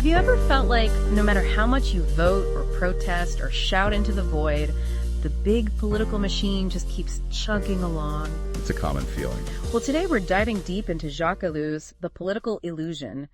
Have you ever felt like no matter how much you vote or protest or shout into the void, the big political machine just keeps chugging along? It's a common feeling. Well, today we're diving deep into Jacques Ellul's The Political Illusion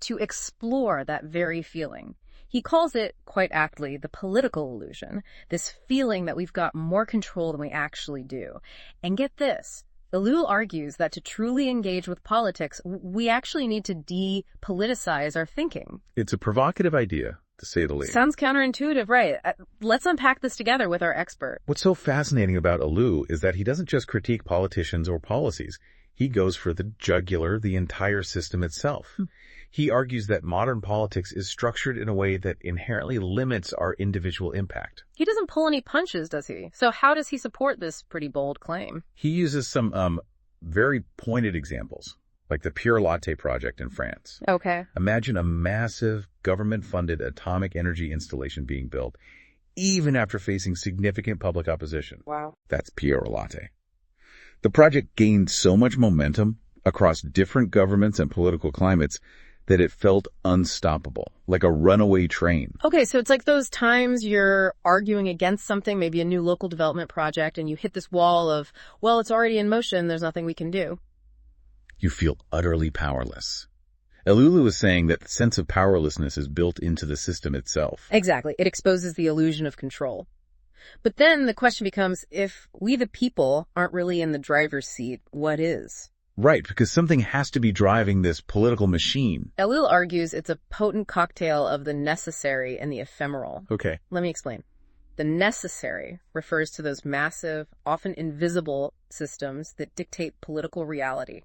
to explore that very feeling. He calls it, quite aptly, the political illusion, this feeling that we've got more control than we actually do. And get this, Ellul argues that to truly engage with politics, we actually need to depoliticize our thinking. It's a provocative idea, to say the least. Sounds counterintuitive, right? Let's unpack this together with our expert. What's so fascinating about Ellul is that he doesn't just critique politicians or policies. He goes for the jugular, the entire system itself. He argues that modern politics is structured in a way that inherently limits our individual impact. He doesn't pull any punches, does he? So how does he support this pretty bold claim? He uses some very pointed examples, like the Pure Latte project in France. Okay. Imagine a massive government-funded atomic energy installation being built, even after facing significant public opposition. Wow. That's Pure Latte. The project gained so much momentum across different governments and political climates that it felt unstoppable, like a runaway train. Okay, so it's like those times you're arguing against something, maybe a new local development project, and you hit this wall of, well, it's already in motion, there's nothing we can do. You feel utterly powerless. Ellul is saying that the sense of powerlessness is built into the system itself. Exactly. It exposes the illusion of control. But then the question becomes, if we the people aren't really in the driver's seat, what is? Right, because something has to be driving this political machine. Ellul argues it's a potent cocktail of the necessary and the ephemeral. Okay. Let me explain. The necessary refers to those massive, often invisible systems that dictate political reality.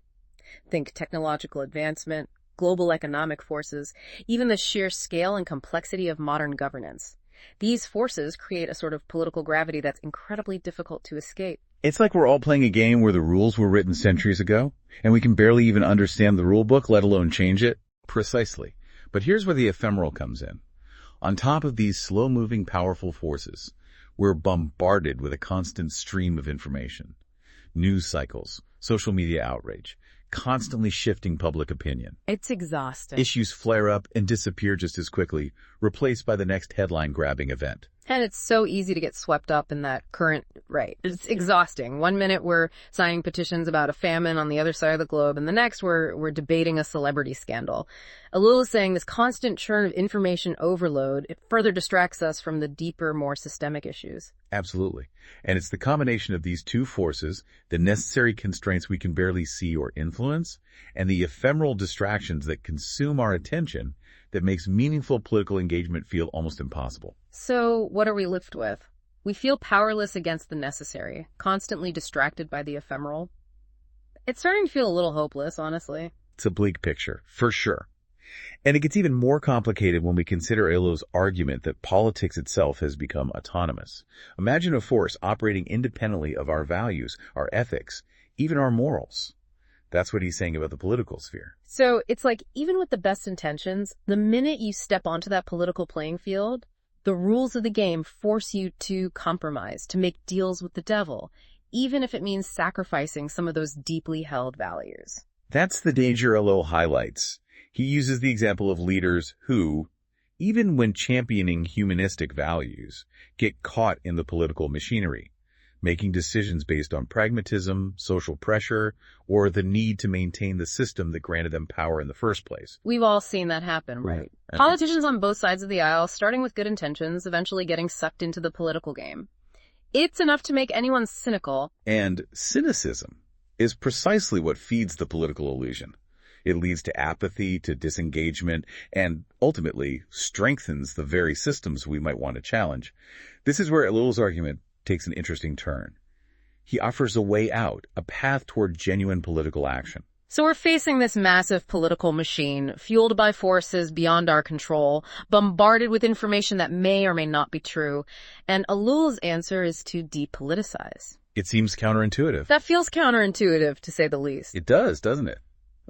Think technological advancement, global economic forces, even the sheer scale and complexity of modern governance. These forces create a sort of political gravity that's incredibly difficult to escape. It's like we're all playing a game where the rules were written centuries ago, and we can barely even understand the rule book, let alone change it. Precisely. But here's where the ephemeral comes in. On top of these slow-moving, powerful forces, we're bombarded with a constant stream of information. News cycles, social media outrage, constantly shifting public opinion. It's exhausting. Issues flare up and disappear just as quickly, replaced by the next headline-grabbing event. And it's so easy to get swept up in that current, right. It's exhausting. One minute we're signing petitions about a famine on the other side of the globe, and the next we're debating a celebrity scandal. Ellul is saying this constant churn of information overload, it further distracts us from the deeper, more systemic issues. Absolutely. And it's the combination of these two forces, the necessary constraints we can barely see or influence, and the ephemeral distractions that consume our attention, that makes meaningful political engagement feel almost impossible. So what are we left with? We feel powerless against the necessary, constantly distracted by the ephemeral. It's starting to feel a little hopeless, honestly. It's a bleak picture, for sure. And it gets even more complicated when we consider Ellul's argument that politics itself has become autonomous. Imagine a force operating independently of our values, our ethics, even our morals. That's what he's saying about the political sphere. So it's like, even with the best intentions, the minute you step onto that political playing field, the rules of the game force you to compromise, to make deals with the devil, even if it means sacrificing some of those deeply held values. That's the danger Ellul highlights. He uses the example of leaders who, even when championing humanistic values, get caught in the political machinery, making decisions based on pragmatism, social pressure, or the need to maintain the system that granted them power in the first place. We've all seen that happen, right? Politicians on both sides of the aisle, starting with good intentions, eventually getting sucked into the political game. It's enough to make anyone cynical. And cynicism is precisely what feeds the political illusion. It leads to apathy, to disengagement, and ultimately strengthens the very systems we might want to challenge. This is where Ellul's argument takes an interesting turn. He offers a way out, a path toward genuine political action. So we're facing this massive political machine, fueled by forces beyond our control, bombarded with information that may or may not be true, and Ellul's answer is to depoliticize. It seems counterintuitive. That feels counterintuitive, to say the least. It does, doesn't it?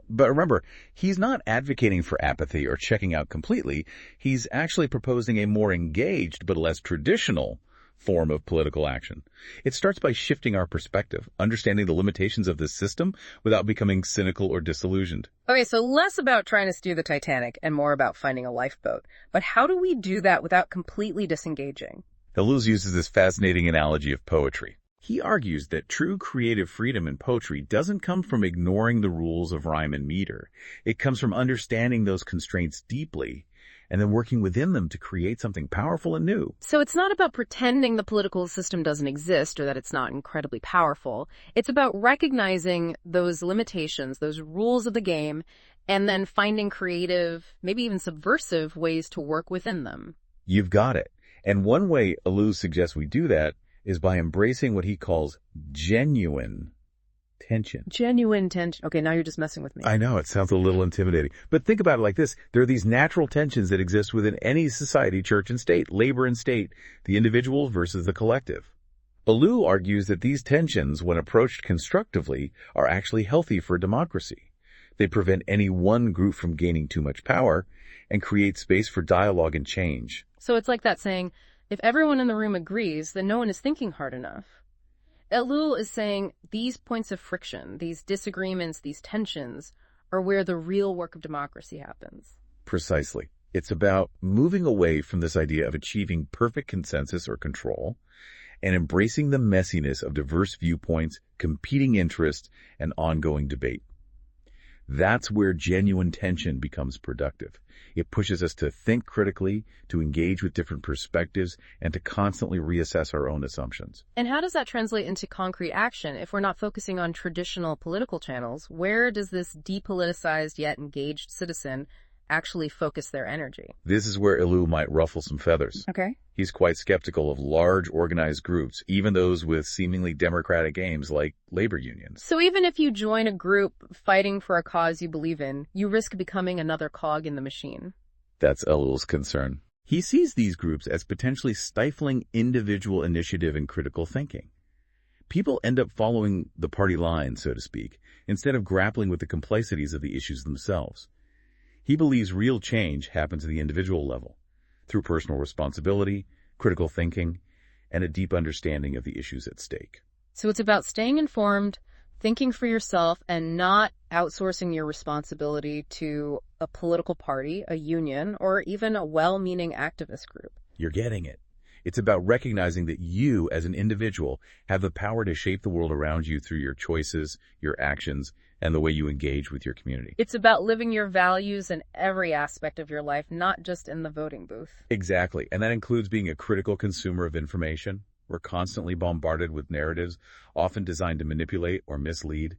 But remember, he's not advocating for apathy or checking out completely. He's actually proposing a more engaged but less traditional form of political action. It starts by shifting our perspective, understanding the limitations of this system without becoming cynical or disillusioned. Okay, so less about trying to steer the Titanic and more about finding a lifeboat. But how do we do that without completely disengaging? Ellul uses this fascinating analogy of poetry. He argues that true creative freedom in poetry doesn't come from ignoring the rules of rhyme and meter. It comes from understanding those constraints deeply and then working within them to create something powerful and new. So it's not about pretending the political system doesn't exist or that it's not incredibly powerful. It's about recognizing those limitations, those rules of the game, and then finding creative, maybe even subversive ways to work within them. You've got it. And one way Ellul suggests we do that is by embracing what he calls genuine tension. Genuine tension. Okay, now you're just messing with me. I know, it sounds a little intimidating. But think about it like this. There are these natural tensions that exist within any society, church and state, labor and state, the individual versus the collective. Ellul argues that these tensions, when approached constructively, are actually healthy for democracy. They prevent any one group from gaining too much power and create space for dialogue and change. So it's like that saying, if everyone in the room agrees, then no one is thinking hard enough. Ellul is saying these points of friction, these disagreements, these tensions, are where the real work of democracy happens. Precisely. It's about moving away from this idea of achieving perfect consensus or control and embracing the messiness of diverse viewpoints, competing interests, and ongoing debate. That's where genuine tension becomes productive. It pushes us to think critically, to engage with different perspectives, and to constantly reassess our own assumptions. And how does that translate into concrete action? If we're not focusing on traditional political channels, where does this depoliticized yet engaged citizen actually focus their energy? This is where Ellul might ruffle some feathers. Okay. He's quite skeptical of large organized groups, even those with seemingly democratic aims like labor unions. So even if you join a group fighting for a cause you believe in, you risk becoming another cog in the machine. That's Ellul's concern. He sees these groups as potentially stifling individual initiative and critical thinking. People end up following the party line, so to speak, instead of grappling with the complexities of the issues themselves. He believes real change happens at the individual level, through personal responsibility, critical thinking, and a deep understanding of the issues at stake. So it's about staying informed, thinking for yourself, and not outsourcing your responsibility to a political party, a union, or even a well-meaning activist group. You're getting it. It's about recognizing that you, as an individual, have the power to shape the world around you through your choices, your actions, and the way you engage with your community. It's about living your values in every aspect of your life, not just in the voting booth. Exactly. And that includes being a critical consumer of information. We're constantly bombarded with narratives, often designed to manipulate or mislead.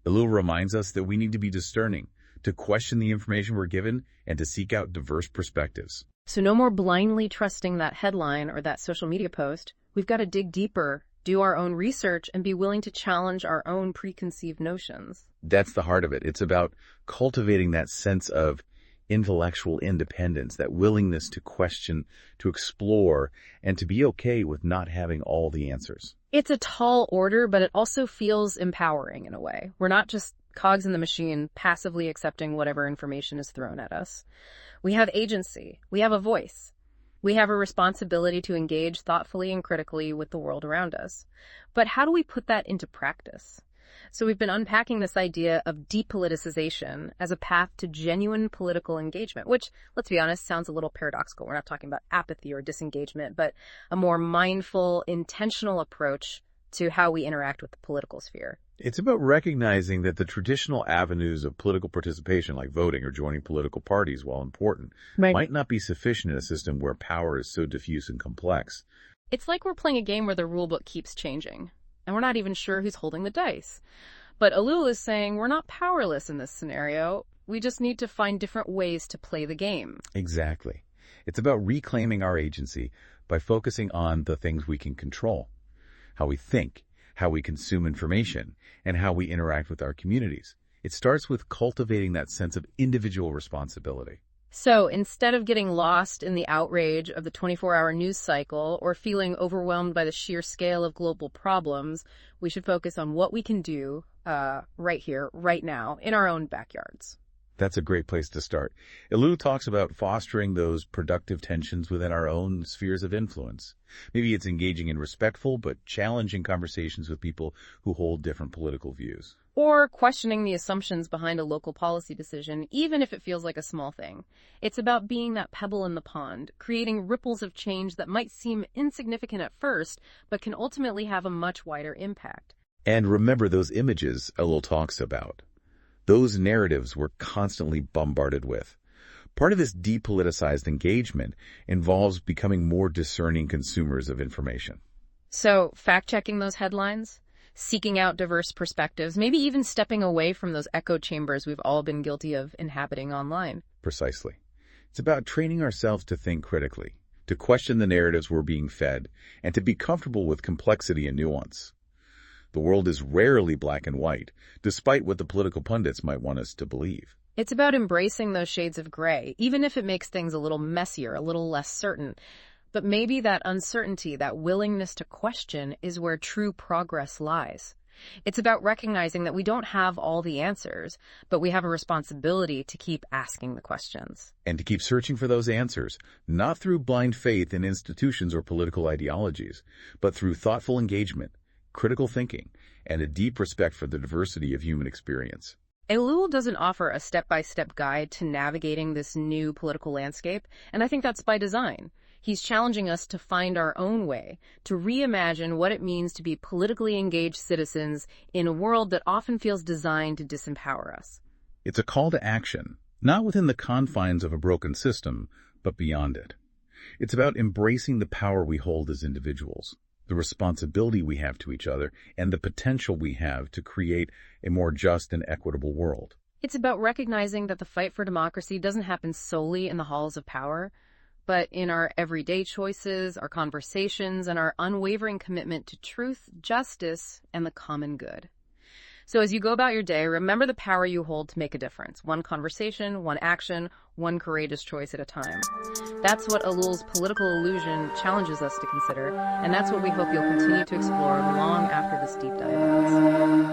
Ellul reminds us that we need to be discerning, to question the information we're given, and to seek out diverse perspectives. So no more blindly trusting that headline or that social media post. We've got to dig deeper, do our own research, and be willing to challenge our own preconceived notions. That's the heart of it. It's about cultivating that sense of intellectual independence, that willingness to question, to explore, and to be okay with not having all the answers. It's a tall order, but it also feels empowering in a way. We're not just cogs in the machine, passively accepting whatever information is thrown at us. We have agency. We have a voice. We have a responsibility to engage thoughtfully and critically with the world around us. But how do we put that into practice? So we've been unpacking this idea of depoliticization as a path to genuine political engagement, which, let's be honest, sounds a little paradoxical. We're not talking about apathy or disengagement, but a more mindful, intentional approach to how we interact with the political sphere. It's about recognizing that the traditional avenues of political participation, like voting or joining political parties, while important, might not be sufficient in a system where power is so diffuse and complex. It's like we're playing a game where the rulebook keeps changing, and we're not even sure who's holding the dice. But Ellul is saying we're not powerless in this scenario. We just need to find different ways to play the game. Exactly. It's about reclaiming our agency by focusing on the things we can control: how we think, how we consume information, and how we interact with our communities. It starts with cultivating that sense of individual responsibility. So instead of getting lost in the outrage of the 24-hour news cycle or feeling overwhelmed by the sheer scale of global problems, we should focus on what we can do right here, right now, in our own backyards. That's a great place to start. Ellul talks about fostering those productive tensions within our own spheres of influence. Maybe it's engaging in respectful but challenging conversations with people who hold different political views. Or questioning the assumptions behind a local policy decision, even if it feels like a small thing. It's about being that pebble in the pond, creating ripples of change that might seem insignificant at first, but can ultimately have a much wider impact. And remember those images Ellul talks about. Those narratives we're constantly bombarded with. Part of this depoliticized engagement involves becoming more discerning consumers of information. So, fact-checking those headlines, seeking out diverse perspectives, maybe even stepping away from those echo chambers we've all been guilty of inhabiting online. Precisely. It's about training ourselves to think critically, to question the narratives we're being fed, and to be comfortable with complexity and nuance. The world is rarely black and white, despite what the political pundits might want us to believe. It's about embracing those shades of gray, even if it makes things a little messier, a little less certain. But maybe that uncertainty, that willingness to question, is where true progress lies. It's about recognizing that we don't have all the answers, but we have a responsibility to keep asking the questions. And to keep searching for those answers, not through blind faith in institutions or political ideologies, but through thoughtful engagement, critical thinking, and a deep respect for the diversity of human experience. Ellul doesn't offer a step-by-step guide to navigating this new political landscape, and I think that's by design. He's challenging us to find our own way, to reimagine what it means to be politically engaged citizens in a world that often feels designed to disempower us. It's a call to action, not within the confines of a broken system, but beyond it. It's about embracing the power we hold as individuals, the responsibility we have to each other, and the potential we have to create a more just and equitable world. It's about recognizing that the fight for democracy doesn't happen solely in the halls of power, but in our everyday choices, our conversations, and our unwavering commitment to truth, justice, and the common good. So as you go about your day, remember the power you hold to make a difference. One conversation, one action, one courageous choice at a time. That's what Ellul's political illusion challenges us to consider, and that's what we hope you'll continue to explore long after this deep dive ends.